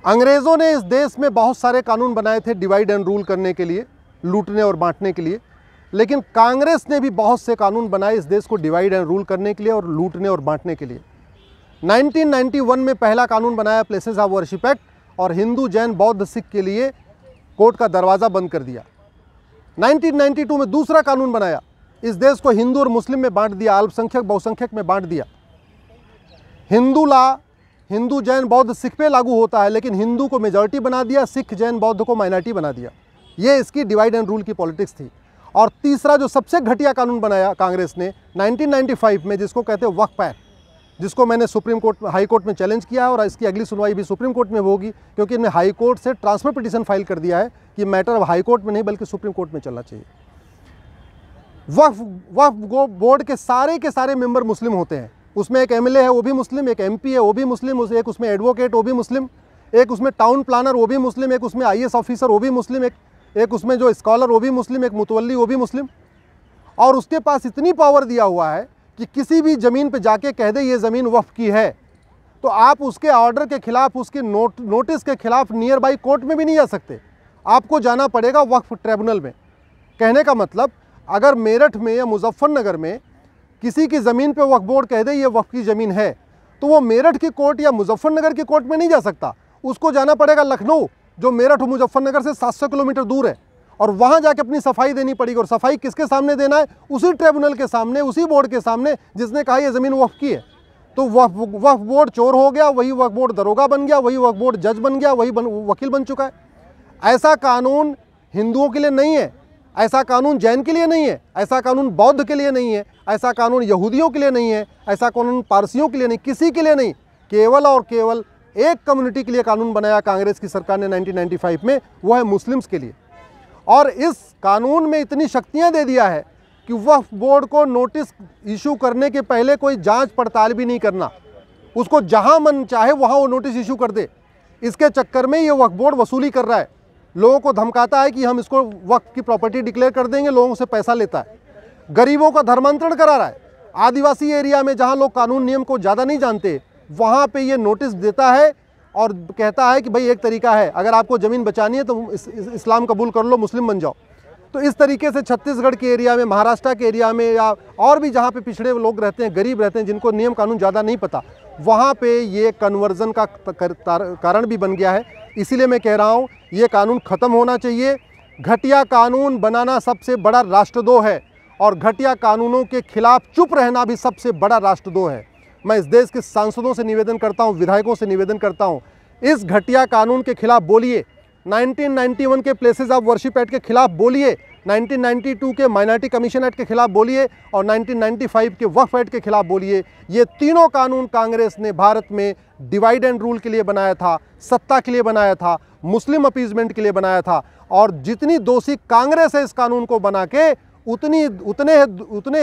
अंग्रेज़ों ने इस देश में बहुत सारे कानून बनाए थे डिवाइड एंड रूल करने के लिए, लूटने और बांटने के लिए, लेकिन कांग्रेस ने भी बहुत से कानून बनाए इस देश को डिवाइड एंड रूल करने के लिए और लूटने और बांटने के लिए। 1991 में पहला कानून बनाया प्लेसेस ऑफ वर्शिप एक्ट, और हिंदू, जैन, बौद्ध, सिख के लिए कोर्ट का दरवाज़ा बंद कर दिया। 1992 में दूसरा कानून बनाया, इस देश को हिंदू और मुस्लिम में बांट दिया, अल्पसंख्यक बहुसंख्यक में बांट दिया। हिंदू लॉ हिंदू, जैन, बौद्ध, सिख पे लागू होता है, लेकिन हिंदू को मेजॉरिटी बना दिया, सिख, जैन, बौद्ध को माइनॉरिटी बना दिया। ये इसकी डिवाइड एंड रूल की पॉलिटिक्स थी। और तीसरा जो सबसे घटिया कानून बनाया कांग्रेस ने 1995 में, जिसको कहते हैं वक्फ एक्ट, जिसको मैंने सुप्रीम कोर्ट, हाई कोर्ट में चैलेंज किया है, और इसकी अगली सुनवाई भी सुप्रीम कोर्ट में होगी, क्योंकि इन्हें हाई कोर्ट से ट्रांसफर पिटीशन फाइल कर दिया है कि मैटर अब हाई कोर्ट में नहीं बल्कि सुप्रीम कोर्ट में चलना चाहिए। वक्फ बोर्ड के सारे मेंबर मुस्लिम होते हैं। उसमें एक एमएलए है वो भी मुस्लिम, एक एमपी है वो भी मुस्लिम, एक उसमें एडवोकेट वो भी मुस्लिम, एक उसमें टाउन प्लानर वो भी मुस्लिम, एक उसमें आईएएस ऑफिसर वो भी मुस्लिम, एक उसमें जो स्कॉलर वो भी मुस्लिम, एक मुतवल्ली वो भी मुस्लिम। और उसके पास इतनी पावर दिया हुआ है कि किसी भी ज़मीन पे जाके कह दे ये ज़मीन वक्फ की है, तो आप उसके ऑर्डर के खिलाफ, उसके नोटिस के खिलाफ नियर बाई कोर्ट में भी नहीं जा सकते, आपको जाना पड़ेगा वक्फ ट्रिब्यूनल में। कहने का मतलब, अगर मेरठ में या मुजफ्फरनगर में किसी की ज़मीन पे वक्फ बोर्ड कह दे ये वक्फ की ज़मीन है, तो वो मेरठ की कोर्ट या मुजफ्फरनगर की कोर्ट में नहीं जा सकता, उसको जाना पड़ेगा लखनऊ, जो मेरठ और मुजफ्फरनगर से 700 किलोमीटर दूर है, और वहाँ जाके अपनी सफाई देनी पड़ेगी। और सफाई किसके सामने देना है? उसी ट्रिब्यूनल के सामने, उसी बोर्ड के सामने जिसने कहा ये ज़मीन वक्फ की है। तो वक्फ बोर्ड चोर हो गया, वही वक्फ बोर्ड दरोगा बन गया, वही वक्फ बोर्ड जज बन गया, वही वकील बन चुका है। ऐसा कानून हिंदुओं के लिए नहीं है, ऐसा कानून जैन के लिए नहीं है, ऐसा कानून बौद्ध के लिए नहीं है, ऐसा कानून यहूदियों के लिए नहीं है, ऐसा कानून पारसियों के लिए नहीं, किसी के लिए नहीं। केवल और केवल एक कम्युनिटी के लिए कानून बनाया कांग्रेस की सरकार ने 1995 में, वो है मुस्लिम्स के लिए। और इस कानून में इतनी शक्तियां दे दिया है कि वक्फ बोर्ड को नोटिस इशू करने के पहले कोई जांच पड़ताल भी नहीं करना, उसको जहां मन चाहे वहां वो नोटिस इशू कर दे। इसके चक्कर में ये वक्फ बोर्ड वसूली कर रहा है, लोगों को धमकाता है कि हम इसको वक्फ की प्रॉपर्टी डिक्लेयर कर देंगे, लोगों से पैसा लेता है, गरीबों का धर्मांतरण करा रहा है। आदिवासी एरिया में जहाँ लोग कानून नियम को ज़्यादा नहीं जानते, वहाँ पे ये नोटिस देता है और कहता है कि भाई एक तरीका है, अगर आपको ज़मीन बचानी है तो इस्लाम कबूल कर लो, मुस्लिम बन जाओ। तो इस तरीके से छत्तीसगढ़ के एरिया में, महाराष्ट्र के एरिया में, या और भी जहाँ पे पिछड़े लोग रहते हैं, गरीब रहते हैं, जिनको नियम कानून ज़्यादा नहीं पता, वहाँ पे ये कन्वर्जन का कारण भी बन गया है। इसीलिए मैं कह रहा हूँ ये कानून ख़त्म होना चाहिए। घटिया कानून बनाना सबसे बड़ा राष्ट्रद्रोह है, और घटिया कानूनों के खिलाफ चुप रहना भी सबसे बड़ा राष्ट्रद्रोह है। मैं इस देश के सांसदों से निवेदन करता हूं, विधायकों से निवेदन करता हूं, इस घटिया कानून के खिलाफ बोलिए। 1991 के प्लेसेस ऑफ वर्शिप एक्ट के खिलाफ बोलिए, 1992 के माइनॉरिटी कमीशन एक्ट के खिलाफ बोलिए, और 1995 के वक्फ एक्ट के खिलाफ बोलिए। ये तीनों कानून कांग्रेस ने भारत में डिवाइड एंड रूल के लिए बनाया था, सत्ता के लिए बनाया था, मुस्लिम अपीजमेंट के लिए बनाया था। और जितनी दोषी कांग्रेस है इस कानून को बना के, उतने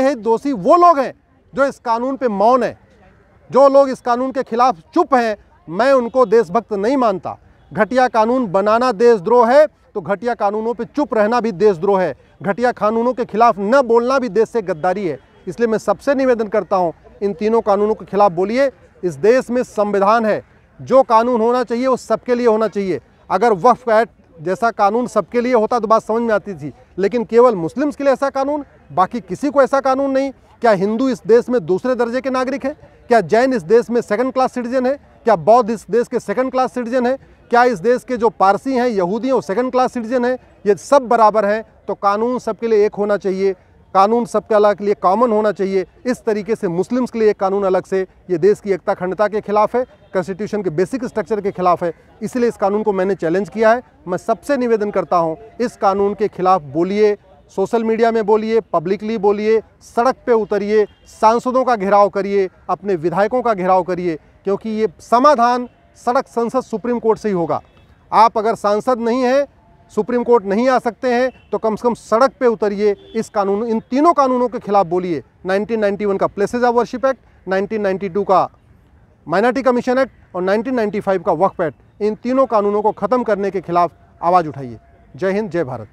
ही दोषी वो लोग हैं जो इस कानून पे मौन है। जो लोग इस कानून के खिलाफ चुप हैं, मैं उनको देशभक्त नहीं मानता। घटिया कानून बनाना देशद्रोह है, तो घटिया कानूनों पे चुप रहना भी देशद्रोह है। घटिया कानूनों के खिलाफ न बोलना भी देश से गद्दारी है। इसलिए मैं सबसे निवेदन करता हूँ, इन तीनों कानूनों के खिलाफ बोलिए। इस देश में संविधान है, जो कानून होना चाहिए वो सबके लिए होना चाहिए। अगर वक्फ एक्ट जैसा कानून सबके लिए होता तो बात समझ में आती थी, लेकिन केवल मुस्लिम्स के लिए ऐसा कानून, बाकी किसी को ऐसा कानून नहीं। क्या हिंदू इस देश में दूसरे दर्जे के नागरिक हैं? क्या जैन इस देश में सेकंड क्लास सिटीजन है? क्या बौद्ध इस देश के सेकंड क्लास सिटीजन है? क्या इस देश के जो पारसी हैं, यहूदी हैं, वो सेकंड क्लास सिटीजन है? ये सब बराबर हैं। तो कानून सबके लिए एक होना चाहिए, कानून सबके लिए कॉमन होना चाहिए। इस तरीके से मुस्लिम्स के लिए एक कानून अलग से, ये देश की एकता अखंडता के खिलाफ है, कॉन्स्टिट्यूशन के बेसिक स्ट्रक्चर के खिलाफ है। इसलिए इस कानून को मैंने चैलेंज किया है। मैं सबसे निवेदन करता हूँ, इस कानून के खिलाफ बोलिए, सोशल मीडिया में बोलिए, पब्लिकली बोलिए, सड़क पे उतरिए, सांसदों का घेराव करिए, अपने विधायकों का घेराव करिए, क्योंकि ये समाधान सड़क, संसद, सुप्रीम कोर्ट से ही होगा। आप अगर सांसद नहीं हैं, सुप्रीम कोर्ट नहीं आ सकते हैं, तो कम से कम सड़क पे उतरिए, इस कानून, इन तीनों कानूनों के खिलाफ बोलिए। 1991 का प्लेसेस ऑफ वर्शिप एक्ट, 1992 का माइनॉरिटी कमीशन एक्ट और 1995 का वक्फ एक्ट, इन तीनों कानूनों को ख़त्म करने के खिलाफ आवाज़ उठाइए। जय हिंद, जय भारत।